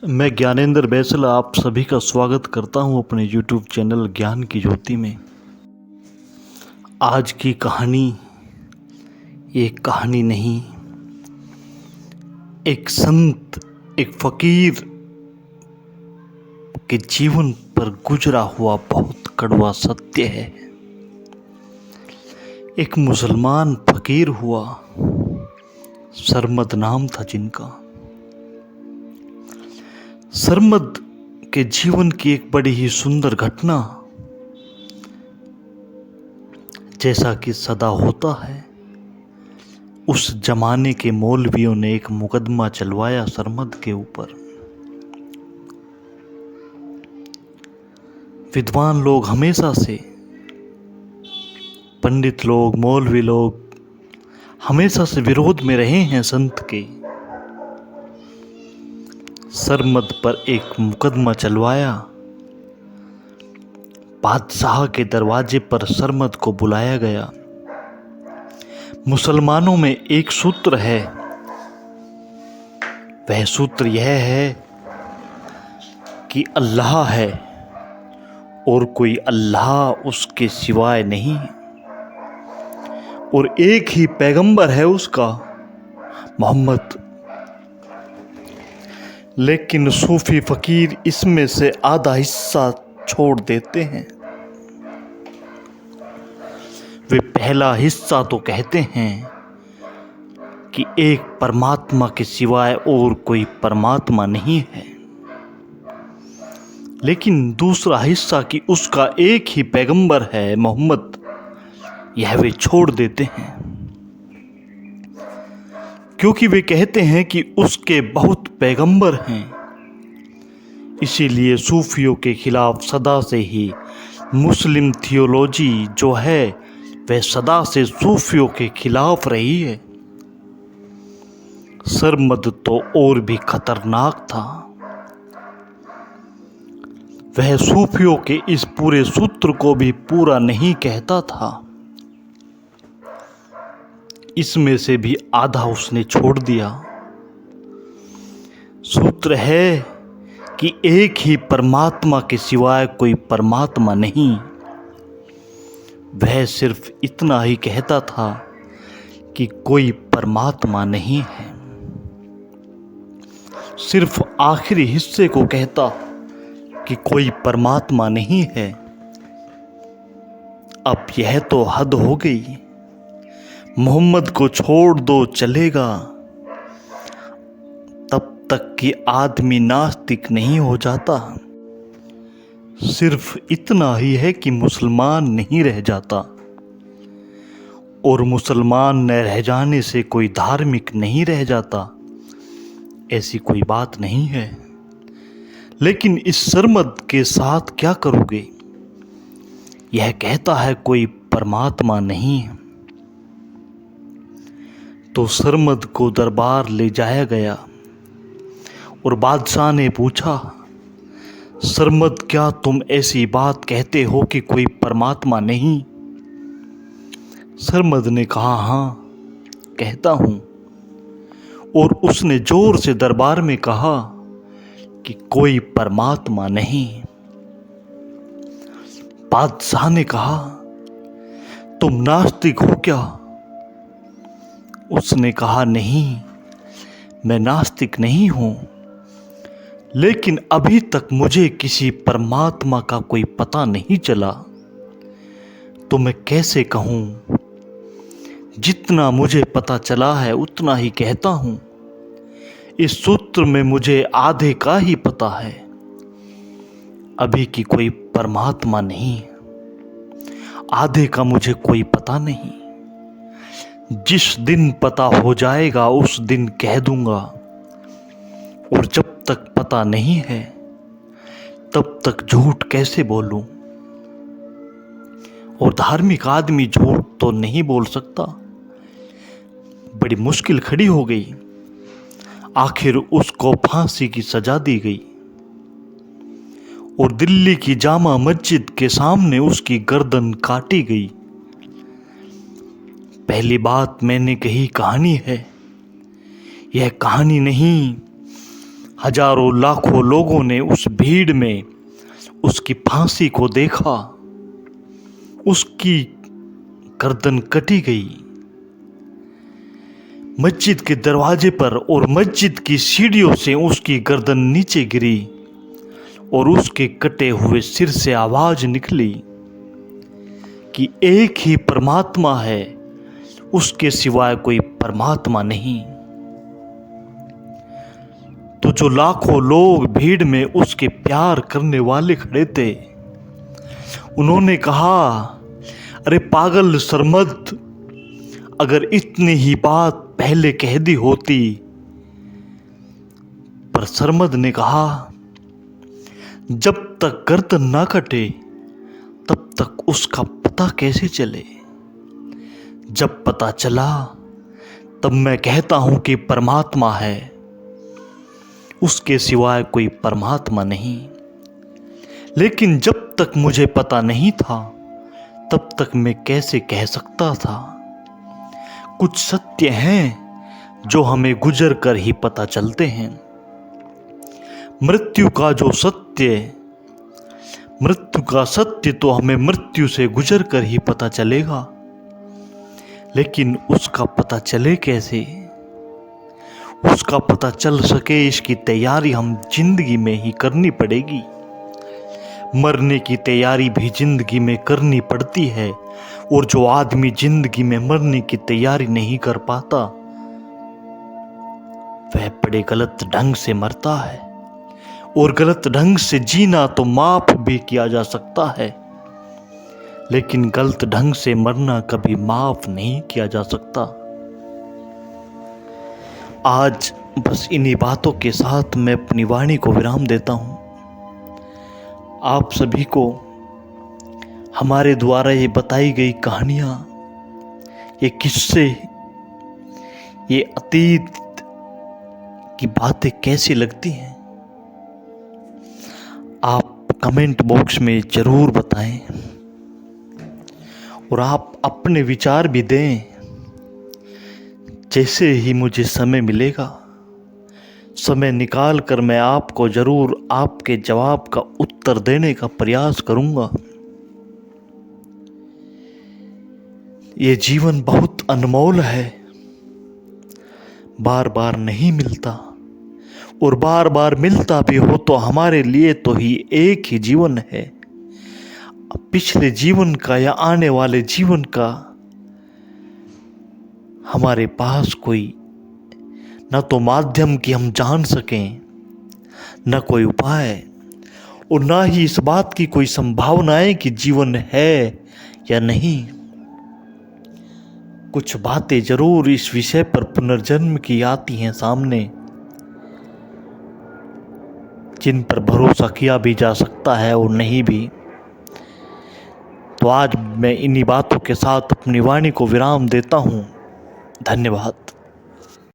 मैं ज्ञानेंद्र बैसल आप सभी का स्वागत करता हूं अपने YouTube चैनल ज्ञान की ज्योति में। आज की कहानी एक कहानी नहीं, एक संत, एक फकीर के जीवन पर गुजरा हुआ बहुत कड़वा सत्य है। एक मुसलमान फकीर हुआ, सरमद नाम था जिनका। सरमद के जीवन की एक बड़ी ही सुंदर घटना, जैसा कि सदा होता है, उस जमाने के मौलवियों ने एक मुकदमा चलवाया सरमद के ऊपर। विद्वान लोग हमेशा से, पंडित लोग, मौलवी लोग हमेशा से विरोध में रहे हैं संत के। सरमद पर एक मुकदमा चलवाया। बादशाह के दरवाजे पर सरमद को बुलाया गया। मुसलमानों में एक सूत्र है, वह सूत्र यह है कि अल्लाह है और कोई अल्लाह उसके सिवाय नहीं, और एक ही पैगंबर है उसका, मोहम्मद। लेकिन सूफी फकीर इसमें से आधा हिस्सा छोड़ देते हैं। वे पहला हिस्सा तो कहते हैं कि एक परमात्मा के सिवाय और कोई परमात्मा नहीं है, लेकिन दूसरा हिस्सा कि उसका एक ही पैगंबर है, मोहम्मद, यह वे छोड़ देते हैं, क्योंकि वे कहते हैं कि उसके बहुत पैगंबर हैं। इसीलिए सूफियों के खिलाफ सदा से ही मुस्लिम थियोलॉजी जो है वह सदा से सूफियों के खिलाफ रही है। सरमद तो और भी खतरनाक था। वह सूफियों के इस पूरे सूत्र को भी पूरा नहीं कहता था, इसमें से भी आधा उसने छोड़ दिया। सूत्र है कि एक ही परमात्मा के सिवाय कोई परमात्मा नहीं। वह सिर्फ इतना ही कहता था कि कोई परमात्मा नहीं है। सिर्फ आखिरी हिस्से को कहता कि कोई परमात्मा नहीं है। अब यह तो हद हो गई। मोहम्मद को छोड़ दो चलेगा, तब तक कि आदमी नास्तिक नहीं हो जाता। सिर्फ इतना ही है कि मुसलमान नहीं रह जाता, और मुसलमान न रह जाने से कोई धार्मिक नहीं रह जाता, ऐसी कोई बात नहीं है। लेकिन इस सरमद के साथ क्या करोगे? यह कहता है कोई परमात्मा नहीं है। तो सरमद को दरबार ले जाया गया और बादशाह ने पूछा, सरमद, क्या तुम ऐसी बात कहते हो कि कोई परमात्मा नहीं? सरमद ने कहा, हाँ कहता हूं। और उसने जोर से दरबार में कहा कि कोई परमात्मा नहीं। बादशाह ने कहा, तुम नास्तिक हो क्या? उसने कहा, नहीं, मैं नास्तिक नहीं हूं, लेकिन अभी तक मुझे किसी परमात्मा का कोई पता नहीं चला, तो मैं कैसे कहूं? जितना मुझे पता चला है उतना ही कहता हूं। इस सूत्र में मुझे आधे का ही पता है, अभी की कोई परमात्मा नहीं, आधे का मुझे कोई पता नहीं। जिस दिन पता हो जाएगा उस दिन कह दूंगा, और जब तक पता नहीं है तब तक झूठ कैसे बोलूं? और धार्मिक आदमी झूठ तो नहीं बोल सकता। बड़ी मुश्किल खड़ी हो गई। आखिर उसको फांसी की सजा दी गई और दिल्ली की जामा मस्जिद के सामने उसकी गर्दन काटी गई। पहली बात मैंने कही कहानी है, यह कहानी नहीं, हजारों लाखों लोगों ने उस भीड़ में उसकी फांसी को देखा। उसकी गर्दन कटी गई मस्जिद के दरवाजे पर, और मस्जिद की सीढ़ियों से उसकी गर्दन नीचे गिरी और उसके कटे हुए सिर से आवाज निकली कि एक ही परमात्मा है, उसके सिवाय कोई परमात्मा नहीं। तो जो लाखों लोग भीड़ में उसके प्यार करने वाले खड़े थे, उन्होंने कहा, अरे पागल सरमद, अगर इतनी ही बात पहले कह दी होती। पर सरमद ने कहा, जब तक गर्दन ना कटे तब तक उसका पता कैसे चले। जब पता चला तब मैं कहता हूं कि परमात्मा है, उसके सिवाय कोई परमात्मा नहीं। लेकिन जब तक मुझे पता नहीं था तब तक मैं कैसे कह सकता था। कुछ सत्य हैं जो हमें गुजर कर ही पता चलते हैं। मृत्यु का सत्य तो हमें मृत्यु से गुजर कर ही पता चलेगा, लेकिन उसका पता चले कैसे। उसका पता चल सके इसकी तैयारी हम जिंदगी में ही करनी पड़ेगी। मरने की तैयारी भी जिंदगी में करनी पड़ती है, और जो आदमी जिंदगी में मरने की तैयारी नहीं कर पाता वह बड़े गलत ढंग से मरता है। और गलत ढंग से जीना तो माफ भी किया जा सकता है, लेकिन गलत ढंग से मरना कभी माफ नहीं किया जा सकता। आज बस इन्हीं बातों के साथ मैं अपनी वाणी को विराम देता हूं। आप सभी को हमारे द्वारा ये बताई गई कहानियां, ये किस्से, ये अतीत की बातें कैसी लगती हैं, आप कमेंट बॉक्स में ज़रूर बताएं। और आप अपने विचार भी दें। जैसे ही मुझे समय मिलेगा, समय निकाल कर मैं आपको ज़रूर आपके जवाब का उत्तर देने का प्रयास करूंगा। ये जीवन बहुत अनमोल है, बार बार नहीं मिलता, और बार बार मिलता भी हो तो हमारे लिए तो ही एक ही जीवन है। पिछले जीवन का या आने वाले जीवन का हमारे पास कोई न तो माध्यम कि हम जान सकें, न कोई उपाय, और ना ही इस बात की कोई संभावना है कि जीवन है या नहीं। कुछ बातें जरूर इस विषय पर पुनर्जन्म की आती हैं सामने, जिन पर भरोसा किया भी जा सकता है और नहीं भी। तो आज मैं इन्हीं बातों के साथ अपनी वाणी को विराम देता हूँ। धन्यवाद।